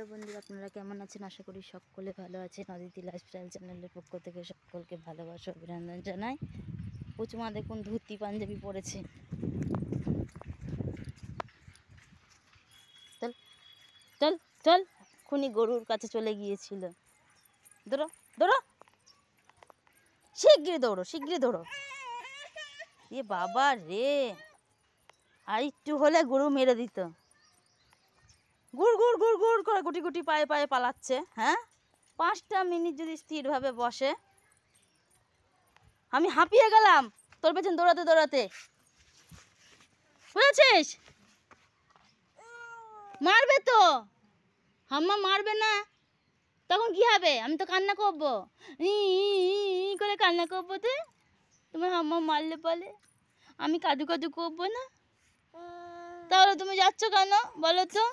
নমস্কার বন্ধুরা, আপনারা কেমন আছেন? আশা করি সকলে ভালো আছেন। অদিতি লাইফস্টাইল চ্যানেলের পক্ষ থেকে সকলকে ভালোবাসা অভিনন্দন জানাই। পুচুমা দেখুন ধুতি পাঞ্জাবি পরেছে। চল চল চল, খুনি গরুর কাছে চলে গিয়েছিল। দৌড়ো দৌড়ো, শিগগিরি দৌড়ো, শিগগিরি দৌড়ো। এ বাবা রে, আর একটু হলে গরু মেরে দিত। গুড় গুড় গুড় গুড় করে গুটি গুটি পায়ে পায়ে পালাচ্ছে। হ্যাঁ, 5টা মিনিট যদি স্থিরভাবে বসে। আমি হাঁপিয়ে গেলাম তোর পেছন দৌড়াতে দৌড়াতে, বুঝেছিস? মারবে তো, হাম্মা মারবে না তখন কি হবে? আমি তো কান্না করবো, করে কান্না করবো। তো তোমার হাম্মা মারলে বলে আমি কাদু কাদু করবো না? তাহলে তুমি যাচ্ছ কেন বলো তো?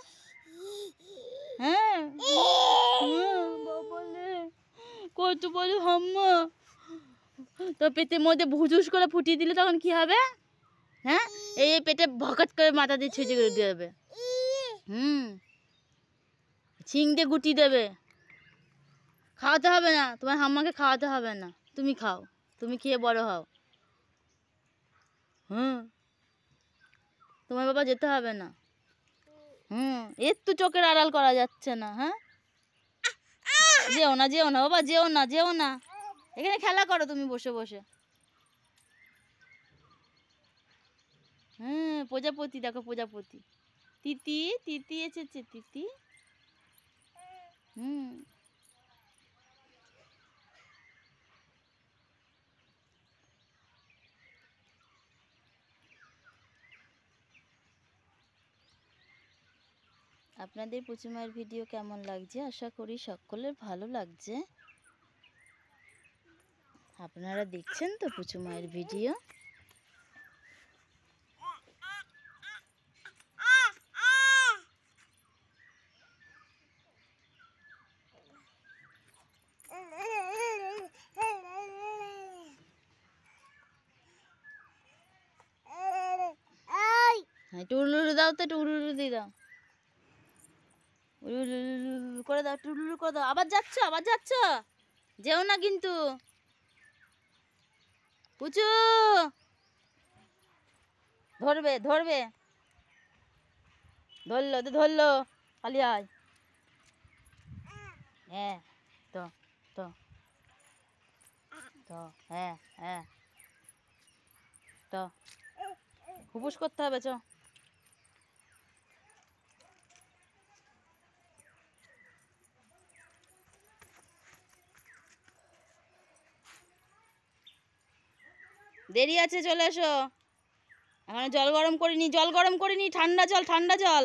হ্যাঁ বলে কত বলো হাম্মা, তো পেটের মধ্যে ভুজুস করে ফুটিয়ে দিলে তখন কি হবে? হ্যাঁ, এই পেটে ভকাত করে মাথা দিয়ে ছুঁচে করে দেবে। ছিং দিয়ে গুটি দেবে। খাওয়াতে হবে না, তোমার হাম্মাকে খাওয়াতে হবে না, তুমি খাও, তুমি খেয়ে বড় হও। তোমার বাবা যেতে হবে না। এর তো চোখের আড়াল করা যাচ্ছে না। হ্যাঁ, যেও না যেও না বাবা, যেও না যেও না, এখানে খেলা করো তুমি বসে বসে। প্রজাপতি দেখো, প্রজাপতি তিতি তিতি এসেছে, তিতি। আপনাদের পুচুমায়ের ভিডিও কেমন লাগছে? আশা করি সকলের ভালো লাগছে। আপনারা দেখছেন তো পুচুমায়ের ভিডিও? টুলুলু দাও তো, টুলুলু দিয়ে দাও, করে দাও, টুলুলু করে দাও। আবার যাচ্ছ, আবার যাচ্ছ, যেও না কিন্তু। পুচু ধরবে ধরবে, ধরলো তো ধরলো, খালি আয়। হ্যাঁ তো তো তো হ্যাঁ হ্যাঁ তো হুপুস করতে হবে। চ দেরি আছে, চলে এসো। এখন জল গরম করিনি, জল গরম করিনি, ঠান্ডা জল, ঠান্ডা জল।